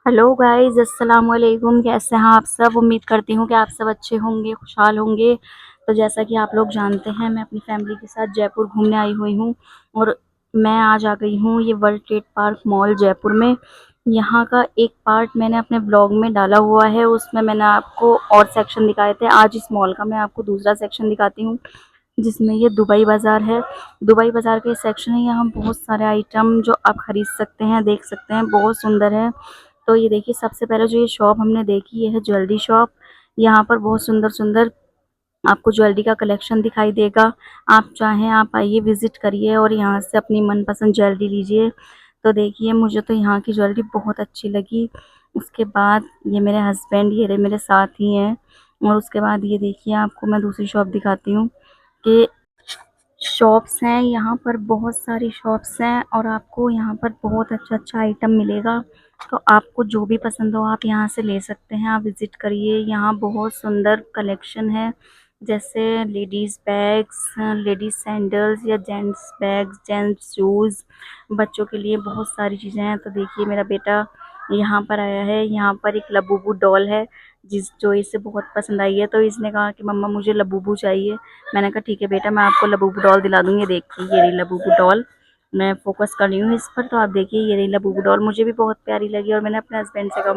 Hello guys, अस्सलाम वालेकुम। कैसे हैं आप सब? उम्मीद करती हूँ कि आप सब अच्छे होंगे, खुशहाल होंगे। तो जैसा कि आप लोग जानते हैं, मैं अपनी फैमिली के साथ जयपुर घूमने आई हुई हूँ और मैं आज आ गई हूँ ये world trade park mall Jaipur में। यहाँ का एक पार्ट मैंने अपने ब्लॉग में डाला हुआ है, उसमें मैंने आपको और सेक्शन दिखाए थे। आज इस मॉल का मैं आपको दूसरा सेक्शन दिखाती हूँ, जिसमें ये दुबई बाज़ार है। दुबई बाज़ार के सेक्शन है, यहाँ बहुत सारे आइटम जो आप खरीद सकते हैं, देख सकते हैं, बहुत सुंदर है। तो ये देखिए, सबसे पहले जो ये शॉप हमने देखी, ये है ज्वेलरी शॉप। यहाँ पर बहुत सुंदर सुंदर आपको ज्वेलरी का कलेक्शन दिखाई देगा। आप चाहें आप आइए, विजिट करिए और यहाँ से अपनी मनपसंद ज्वेलरी लीजिए। तो देखिए, मुझे तो यहाँ की ज्वेलरी बहुत अच्छी लगी। उसके बाद ये मेरे हस्बैंड, ये रहे मेरे साथ ही हैं। और उसके बाद ये देखिए, आपको मैं दूसरी शॉप दिखाती हूँ कि शॉप्स हैं यहाँ पर, बहुत सारी शॉप्स हैं और आपको यहाँ पर बहुत अच्छा अच्छा आइटम मिलेगा। तो आपको जो भी पसंद हो आप यहाँ से ले सकते हैं, आप विज़िट करिए। यहाँ बहुत सुंदर कलेक्शन है, जैसे लेडीज़ बैग्स, लेडीज़ सैंडल्स या जेंट्स बैग्स, जेंट्स शूज़, बच्चों के लिए बहुत सारी चीज़ें हैं। तो देखिए, मेरा बेटा यहाँ पर आया है। यहाँ पर एक लबूबू डॉल है जो इसे बहुत पसंद आई है। तो इसने कहा कि मम्मा मुझे लबूबू चाहिए। मैंने कहा ठीक है बेटा, मैं आपको लबूबू डॉल दिला दूँगी। देखिए, ये रही लबूबू डॉल। मैं फ़ोकस कर रही हूँ इस पर, तो आप देखिए, ये रही लबूबू डॉल। मुझे भी बहुत प्यारी लगी और मैंने अपने हस्बैंड से कहा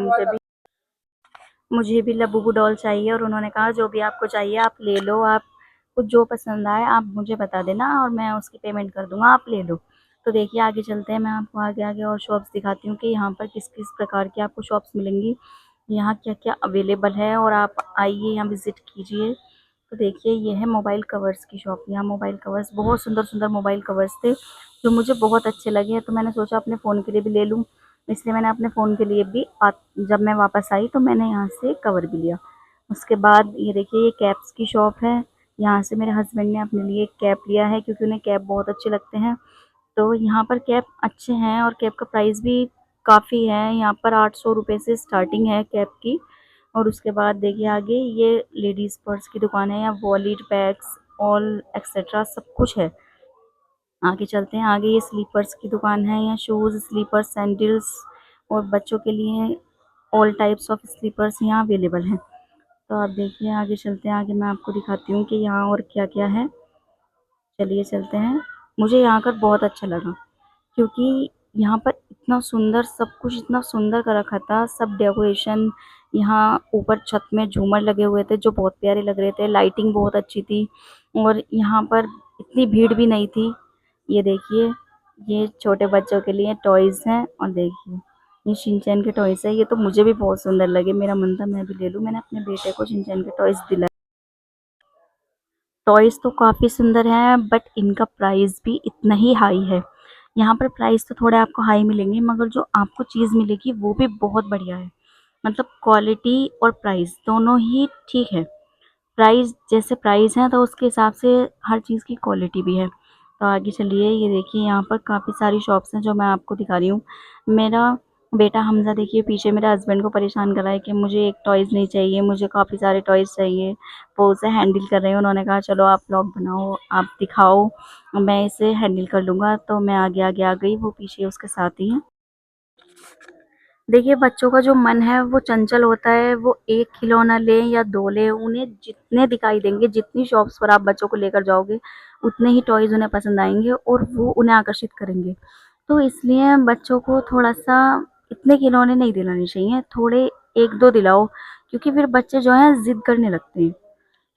मुझे भी लबूबू डॉल चाहिए, और उन्होंने कहा जो भी आपको चाहिए आप ले लो। आपको जो पसंद आए आप मुझे बता देना और मैं उसकी पेमेंट कर दूँगा, आप ले लो। तो देखिए, आगे चलते हैं, मैं आपको आगे आगे और शॉप्स दिखाती हूँ कि यहाँ पर किस किस प्रकार की आपको शॉप्स मिलेंगी, यहाँ क्या क्या अवेलेबल है। और आप आइए, यहाँ विज़िट कीजिए। तो देखिए, ये है मोबाइल कवर्स की शॉप। यहाँ मोबाइल कवर्स, बहुत सुंदर सुंदर मोबाइल कवर्स थे जो मुझे बहुत अच्छे लगे। तो मैंने सोचा अपने फ़ोन के लिए भी ले लूँ, इसलिए मैंने अपने फ़ोन के लिए भी जब मैं वापस आई तो मैंने यहाँ से कवर भी लिया। उसके बाद ये देखिए, ये कैप्स की शॉप है। यहाँ से मेरे हस्बैंड ने अपने लिए एक कैप लिया है, क्योंकि उन्हें कैप बहुत अच्छे लगते हैं। तो यहाँ पर कैप अच्छे हैं और कैप का प्राइस भी काफ़ी है। यहाँ पर 800 रुपये से स्टार्टिंग है कैप की। और उसके बाद देखिए, आगे ये लेडीज़ पर्स की दुकान है, यहाँ वॉलेट, बैग्स, ऑल एक्सेट्रा सब कुछ है। आगे चलते हैं, आगे ये स्लीपर्स की दुकान है। यहाँ शूज़, स्लीपर्स, सैंडल्स और बच्चों के लिए ऑल टाइप्स ऑफ स्लीपर्स यहाँ अवेलेबल हैं। तो आप देखिए, आगे चलते हैं, आगे मैं आपको दिखाती हूँ कि यहाँ और क्या क्या है। चलिए चलते हैं। मुझे यहाँ कर बहुत अच्छा लगा, क्योंकि यहाँ पर इतना सुंदर सब कुछ, इतना सुंदर कर रखा था सब डेकोरेशन। यहाँ ऊपर छत में झूमर लगे हुए थे जो बहुत प्यारे लग रहे थे, लाइटिंग बहुत अच्छी थी और यहाँ पर इतनी भीड़ भी नहीं थी। ये देखिए, ये छोटे बच्चों के लिए टॉयज़ हैं और देखिए, ये शिनचैन के टॉयज़ है। ये तो मुझे भी बहुत सुंदर लगे, मेरा मन था मैं भी ले लूँ। मैंने अपने बेटे को शिनचैन के टॉयज़ दिलाए। टॉयज़ तो काफ़ी सुंदर हैं, बट इनका प्राइस भी इतना ही हाई है। यहाँ पर प्राइस तो थोड़े आपको हाई मिलेंगे, मगर जो आपको चीज़ मिलेगी वो भी बहुत बढ़िया है। मतलब क्वालिटी और प्राइस दोनों ही ठीक है। प्राइस जैसे प्राइस है, तो उसके हिसाब से हर चीज़ की क्वालिटी भी है। तो आगे चलिए, ये देखिए, यहाँ पर काफ़ी सारी शॉप्स हैं जो मैं आपको दिखा रही हूँ। मेरा बेटा हमज़ा देखिए पीछे मेरे हस्बैंड को परेशान कर रहा है कि मुझे एक टॉयज़ नहीं चाहिए, मुझे काफ़ी सारे टॉयज़ चाहिए। वो उसे हैंडल कर रहे हैं। उन्होंने कहा चलो आप व्लॉग बनाओ, आप दिखाओ, मैं इसे हैंडल कर लूँगा। तो मैं आगे आगे आ गई, वो पीछे उसके साथ ही हैं। देखिए, बच्चों का जो मन है वो चंचल होता है। वो एक खिलौना लें या 2 लें, उन्हें जितने दिखाई देंगे, जितनी शॉप्स पर आप बच्चों को लेकर जाओगे, उतने ही टॉयज़ उन्हें पसंद आएँगे और वो उन्हें आकर्षित करेंगे। तो इसलिए बच्चों को थोड़ा-सा इतने खिलौने नहीं दिलाने चाहिए, थोड़े 1-2 दिलाओ, क्योंकि फिर बच्चे जो हैं ज़िद करने लगते हैं।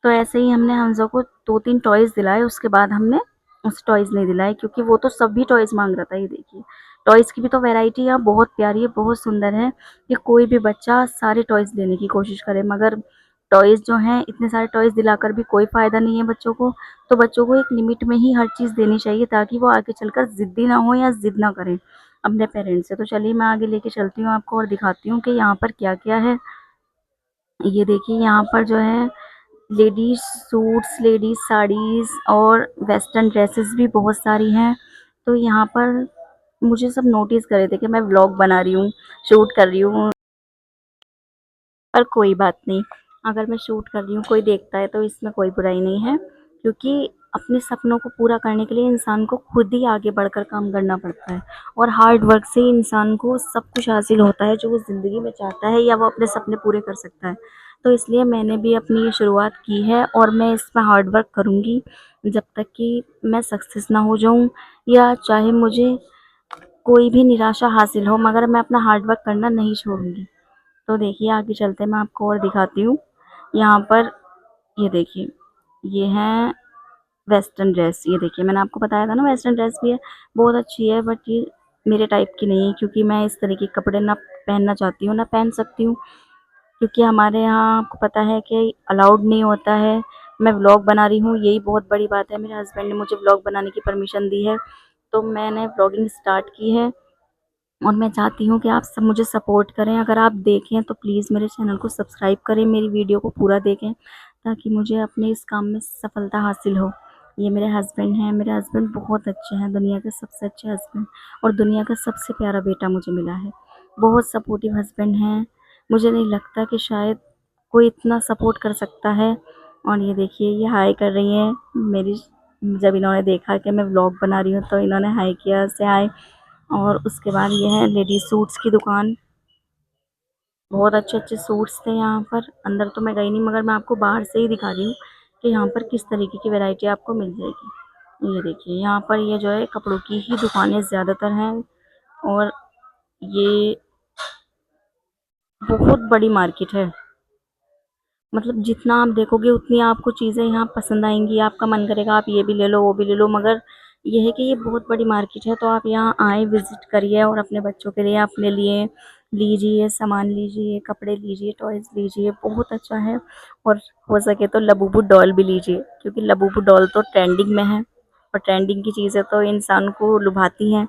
तो ऐसे ही हमने हमज़ा को 2-3 टॉयज़ दिलाए, उसके बाद हमने उसे टॉयज़ नहीं दिलाए, क्योंकि वो तो सभी टॉयज़ माँग रहा था। ये देखिए, टॉयज़ की भी तो वैरायटी यहाँ बहुत प्यारी है, बहुत सुंदर है कि कोई भी बच्चा सारे टॉयज़ लेने की कोशिश करे, मगर टॉयज़ जो हैं, इतने सारे टॉयज़ दिलाकर भी कोई फ़ायदा नहीं है बच्चों को। तो बच्चों को एक लिमिट में ही हर चीज़ देनी चाहिए, ताकि वो आगे चलकर ज़िद्दी ना हो या ज़िद ना करें अपने पेरेंट्स से। तो चलिए, मैं आगे लेके चलती हूँ आपको और दिखाती हूँ कि यहाँ पर क्या-क्या है। ये देखिए, यहाँ पर जो है लेडीज़ सूट्स, लेडीज़ साड़ीज़ और वेस्टर्न ड्रेसेस भी बहुत सारी हैं। तो यहाँ पर मुझे सब नोटिस कर रहे थे कि मैं व्लॉग बना रही हूँ, शूट कर रही हूँ, पर कोई बात नहीं। अगर मैं शूट कर रही हूँ, कोई देखता है तो इसमें कोई बुराई नहीं है, क्योंकि अपने सपनों को पूरा करने के लिए इंसान को खुद ही आगे बढ़कर काम करना पड़ता है और हार्ड वर्क से ही इंसान को सब कुछ हासिल होता है जो वो ज़िंदगी में चाहता है या वो अपने सपने पूरे कर सकता है। तो इसलिए मैंने भी अपनी ये शुरुआत की है और मैं इसमें हार्ड वर्क करूँगी जब तक कि मैं सक्सेस ना हो जाऊँ या चाहे मुझे कोई भी निराशा हासिल हो, मगर मैं अपना हार्ड वर्क करना नहीं छोड़ूँगी। तो देखिए आगे चलते मैं आपको और दिखाती हूँ। यहाँ पर ये देखिए, ये है वेस्टर्न ड्रेस। ये देखिए मैंने आपको बताया था ना वेस्टर्न ड्रेस भी है, बहुत अच्छी है बट ये मेरे टाइप की नहीं है क्योंकि मैं इस तरह के कपड़े ना पहनना चाहती हूँ, ना पहन सकती हूँ क्योंकि हमारे यहाँ आपको पता है कि अलाउड नहीं होता है। मैं व्लॉग बना रही हूँ, यही बहुत बड़ी बात है। मेरे हस्बैंड ने मुझे व्लॉग बनाने की परमिशन दी है, तो मैंने व्लॉगिंग स्टार्ट की है और मैं चाहती हूँ कि आप सब मुझे सपोर्ट करें। अगर आप देखें तो प्लीज़ मेरे चैनल को सब्सक्राइब करें, मेरी वीडियो को पूरा देखें ताकि मुझे अपने इस काम में सफलता हासिल हो। ये मेरे हस्बैंड हैं, मेरे हस्बैंड बहुत अच्छे हैं, दुनिया के सबसे अच्छे हस्बैंड और दुनिया का सबसे प्यारा बेटा मुझे मिला है। बहुत सपोर्टिव हस्बैंड हैं, मुझे नहीं लगता कि शायद कोई इतना सपोर्ट कर सकता है। और ये देखिए ये हाय कर रही हैं मेरी, जब इन्होंने देखा कि मैं व्लॉग बना रही हूँ तो इन्होंने हाय किया, से हाय। और उसके बाद ये है लेडीज सूट्स की दुकान, बहुत अच्छे अच्छे सूट्स थे यहाँ पर। अंदर तो मैं गई नहीं मगर मैं आपको बाहर से ही दिखा रही हूँ कि यहाँ पर किस तरीके की वैरायटी आपको मिल जाएगी। ये देखिए यहाँ पर ये जो है कपड़ों की ही दुकानें ज़्यादातर हैं और ये बहुत बड़ी मार्केट है। मतलब जितना आप देखोगे उतनी आपको चीज़ें यहाँ पसंद आएंगी, आपका मन करेगा आप ये भी ले लो वो भी ले लो। मगर ये है कि ये बहुत बड़ी मार्केट है, तो आप यहाँ आए, विजिट करिए और अपने बच्चों के लिए अपने लिए लीजिए, सामान लीजिए, कपड़े लीजिए, टॉयज़ लीजिए, बहुत अच्छा है। और हो सके तो लबूबू डॉल भी लीजिए क्योंकि लबूबू डॉल तो ट्रेंडिंग में है और ट्रेंडिंग की चीज़ें तो इंसान को लुभाती हैं।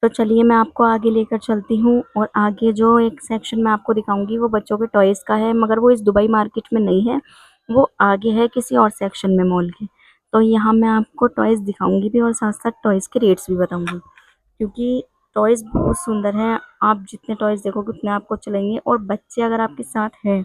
तो चलिए मैं आपको आगे लेकर चलती हूँ और आगे जो एक सेक्शन मैं आपको दिखाऊंगी वो बच्चों के टॉयज़ का है, मगर वो इस दुबई मार्केट में नहीं है, वो आगे है किसी और सेक्शन में मॉल के। तो यहाँ मैं आपको टॉयज़ दिखाऊंगी भी और साथ साथ टॉयज़ के रेट्स भी बताऊंगी क्योंकि टॉयज़ बहुत सुंदर हैं। आप जितने टॉयज़ देखोगे उतने आपको अच्छे लगेंगे और बच्चे अगर आपके साथ हैं,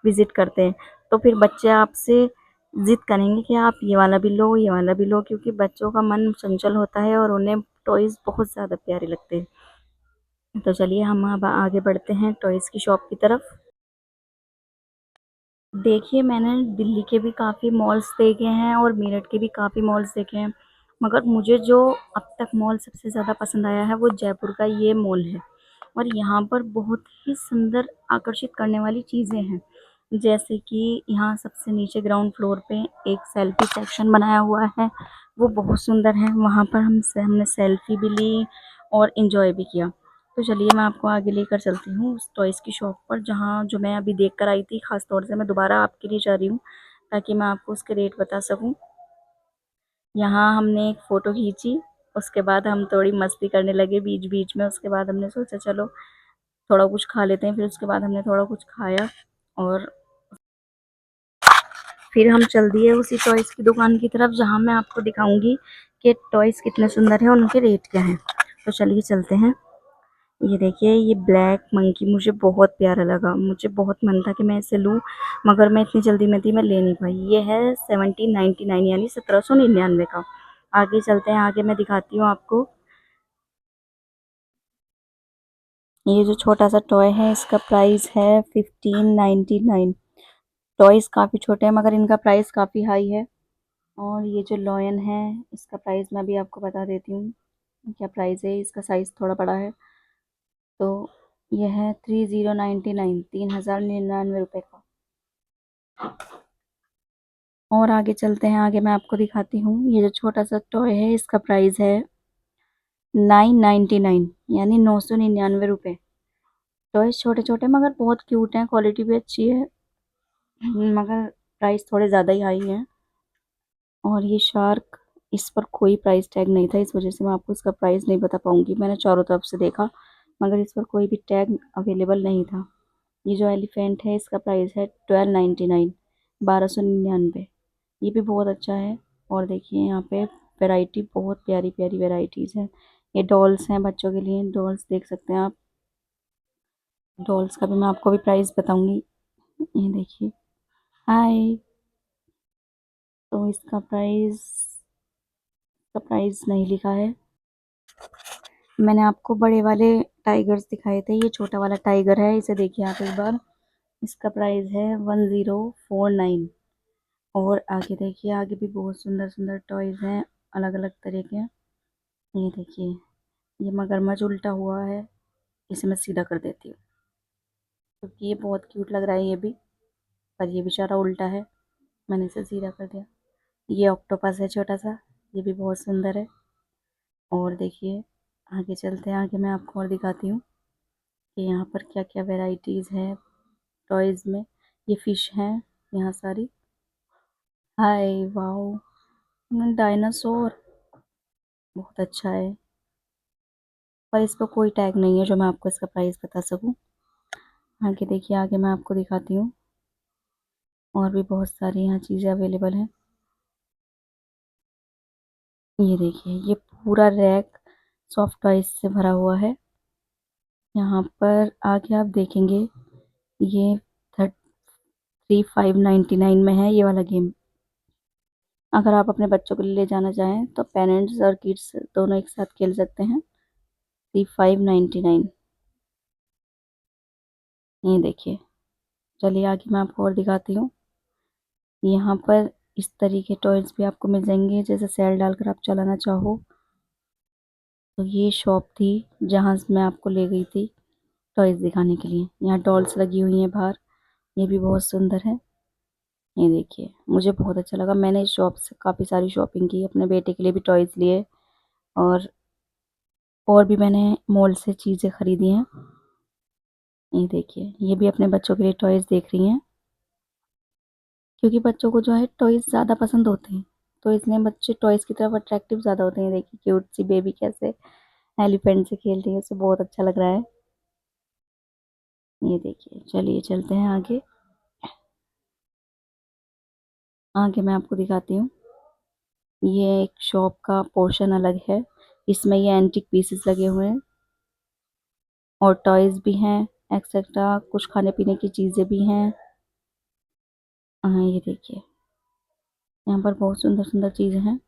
विज़िट करते हैं, तो फिर बच्चे आपसे ज़िद करेंगे कि आप ये वाला भी लो, ये वाला भी लो, क्योंकि बच्चों का मन चंचल होता है और उन्हें टॉयज़ बहुत ज़्यादा प्यारे लगते हैं। तो चलिए हम अब आगे बढ़ते हैं टॉयज़ की शॉप की तरफ। देखिए मैंने दिल्ली के भी काफ़ी मॉल्स देखे हैं और मेरठ के भी काफ़ी मॉल्स देखे हैं, मगर मुझे जो अब तक मॉल सबसे ज़्यादा पसंद आया है वो जयपुर का ये मॉल है। और यहाँ पर बहुत ही सुंदर आकर्षित करने वाली चीज़ें हैं, जैसे कि यहाँ सबसे नीचे ग्राउंड फ्लोर पे एक सेल्फी सेक्शन बनाया हुआ है, वो बहुत सुंदर है। वहाँ पर हमने सेल्फी भी ली और इन्जॉय भी किया। तो चलिए मैं आपको आगे लेकर चलती हूँ उस टॉयज़ की शॉप पर जहाँ जो मैं अभी देख कर आई थी। ख़ास तौर से मैं दोबारा आपके लिए जा रही हूँ ताकि मैं आपको उसके रेट बता सकूँ। यहाँ हमने एक फ़ोटो खींची, उसके बाद हम थोड़ी मस्ती करने लगे बीच बीच में। उसके बाद हमने सोचा चलो थोड़ा कुछ खा लेते हैं, फिर उसके बाद हमने थोड़ा कुछ खाया और फिर हम चल दिए उसी टॉयज़ की दुकान की तरफ जहाँ मैं आपको दिखाऊंगी कि टॉयज़ कितने सुंदर हैं और उनके रेट क्या हैं। तो चलिए चलते हैं। ये देखिए ये ब्लैक मंकी मुझे बहुत प्यारा लगा, मुझे बहुत मन था कि मैं इसे लूं, मगर मैं इतनी जल्दी में थी मैं ले नहीं पाई। ये है 1799 यानी 1799 का। आगे चलते हैं, आगे मैं दिखाती हूँ आपको। ये जो छोटा सा टॉय है इसका प्राइस है 1599। टॉयज़ काफ़ी छोटे हैं मगर इनका प्राइस काफ़ी हाई है। और ये जो लॉयन है इसका प्राइस मैं भी आपको बता देती हूँ क्या प्राइस है। इसका साइज़ थोड़ा बड़ा है, तो यह है 3099, 3099 रुपये का। और आगे चलते हैं, आगे मैं आपको दिखाती हूँ। ये जो छोटा सा टॉय है इसका प्राइस है 999 यानी 999 रुपये। टॉयज छोटे छोटे मगर बहुत क्यूट हैं, क्वालिटी भी अच्छी है, मगर प्राइस थोड़े ज़्यादा ही हाई है। और ये शार्क, इस पर कोई प्राइस टैग नहीं था, इस वजह से मैं आपको इसका प्राइस नहीं बता पाऊंगी। मैंने चारों तरफ से देखा मगर इस पर कोई भी टैग अवेलेबल नहीं था। ये जो एलिफेंट है इसका प्राइस है 1299, 1299। ये भी बहुत अच्छा है। और देखिए यहाँ पे वैरायटी, बहुत प्यारी प्यारी वैरायटीज़ हैं। ये डॉल्स हैं बच्चों के लिए, डॉल्स देख सकते हैं आप। डॉल्स का भी मैं आपको भी प्राइस बताऊंगी। ये देखिए। हाय। तो इसका प्राइस नहीं लिखा है। मैंने आपको बड़े वाले टाइगर्स दिखाए थे, ये छोटा वाला टाइगर है, इसे देखिए आप एक बार। इसका प्राइस है 1049। और आगे देखिए, आगे भी बहुत सुंदर सुंदर टॉयज हैं अलग अलग तरह के। ये देखिए, ये मगरमच्छ उल्टा हुआ है, इसे मैं सीधा कर देती हूँ क्योंकि ये बहुत क्यूट लग रहा है ये भी, पर ये बेचारा उल्टा है, मैंने इसे सीधा कर दिया। ये ऑक्टोपस है छोटा सा, ये भी बहुत सुंदर है। और देखिए, आगे चलते हैं, आगे मैं आपको और दिखाती हूँ कि यहाँ पर क्या क्या वेराइटीज़ है टॉयज़ में। ये फिश हैं यहाँ सारी। हाय वाओ, डायनासोर बहुत अच्छा है, पर इस पर कोई टैग नहीं है जो मैं आपको इसका प्राइस बता सकूं। आगे देखिए, आगे मैं आपको दिखाती हूँ, और भी बहुत सारी यहाँ चीज़ें अवेलेबल हैं। ये देखिए, ये पूरा रैक सॉफ्ट टॉयज से भरा हुआ है। यहाँ पर आगे आप देखेंगे, ये 3599 में है ये वाला गेम। अगर आप अपने बच्चों को ले जाना चाहें तो पेरेंट्स और किड्स दोनों एक साथ खेल सकते हैं। 3599। ये देखिए, चलिए आगे मैं आपको और दिखाती हूँ। यहाँ पर इस तरीके टॉयज भी आपको मिल जाएंगे, जैसे सेल डालकर आप चलाना चाहो। तो ये शॉप थी जहाँ से मैं आपको ले गई थी टॉयज दिखाने के लिए। यहाँ डॉल्स लगी हुई हैं बाहर, ये भी बहुत सुंदर है। ये देखिए, मुझे बहुत अच्छा लगा, मैंने इस शॉप से काफ़ी सारी शॉपिंग की, अपने बेटे के लिए भी टॉयज लिए, और भी मैंने मॉल से चीज़ें खरीदी हैं। ये देखिए, ये भी अपने बच्चों के लिए टॉयज देख रही हैं, क्योंकि बच्चों को जो है टॉयज ज़्यादा पसंद होते हैं, तो इसलिए बच्चे टॉयज की तरफ अट्रैक्टिव ज़्यादा होते हैं। देखिए, क्यूट सी बेबी कैसे एलिफेंट से खेल रही है, उसे बहुत अच्छा लग रहा है। ये देखिए, चलिए चलते हैं आगे। आगे मैं आपको दिखाती हूँ, ये एक शॉप का पोर्शन अलग है, इसमें ये एंटीक पीसेस लगे हुए हैं, और टॉयज भी हैं, एक्सेट्रा कुछ खाने पीने की चीज़ें भी हैं। हाँ, ये देखिए, यहाँ पर बहुत सुंदर सुंदर चीज़ें हैं।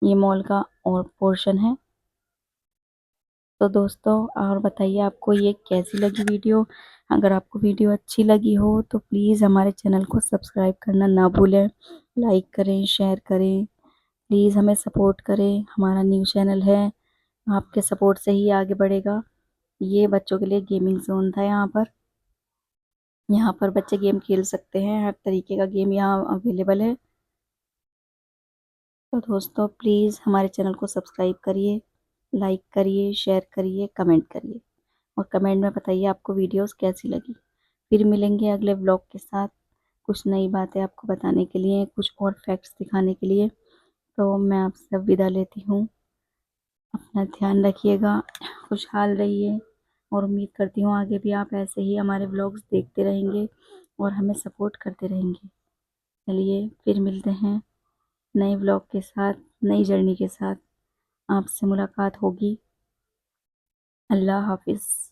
ये मॉल का और पोर्शन है। तो दोस्तों, और बताइए आपको ये कैसी लगी वीडियो। अगर आपको वीडियो अच्छी लगी हो तो प्लीज़ हमारे चैनल को सब्सक्राइब करना ना भूलें, लाइक करें, शेयर करें, प्लीज़ हमें सपोर्ट करें। हमारा न्यू चैनल है, आपके सपोर्ट से ही आगे बढ़ेगा। ये बच्चों के लिए गेमिंग जोन था यहाँ पर बच्चे गेम खेल सकते हैं, हर तरीके का गेम यहाँ अवेलेबल है। तो दोस्तों, प्लीज़ हमारे चैनल को सब्सक्राइब करिए, लाइक करिए, शेयर करिए, कमेंट करिए, और कमेंट में बताइए आपको वीडियोस कैसी लगी। फिर मिलेंगे अगले व्लॉग के साथ, कुछ नई बातें आपको बताने के लिए, कुछ और फैक्ट्स दिखाने के लिए। तो मैं आपसे विदा लेती हूँ, अपना ध्यान रखिएगा, खुशहाल रहिए, और उम्मीद करती हूँ आगे भी आप ऐसे ही हमारे व्लॉग्स देखते रहेंगे और हमें सपोर्ट करते रहेंगे। चलिए, फिर मिलते हैं नए व्लॉग के साथ, नई जर्नी के साथ आपसे मुलाकात होगी। अल्लाह हाफिज़।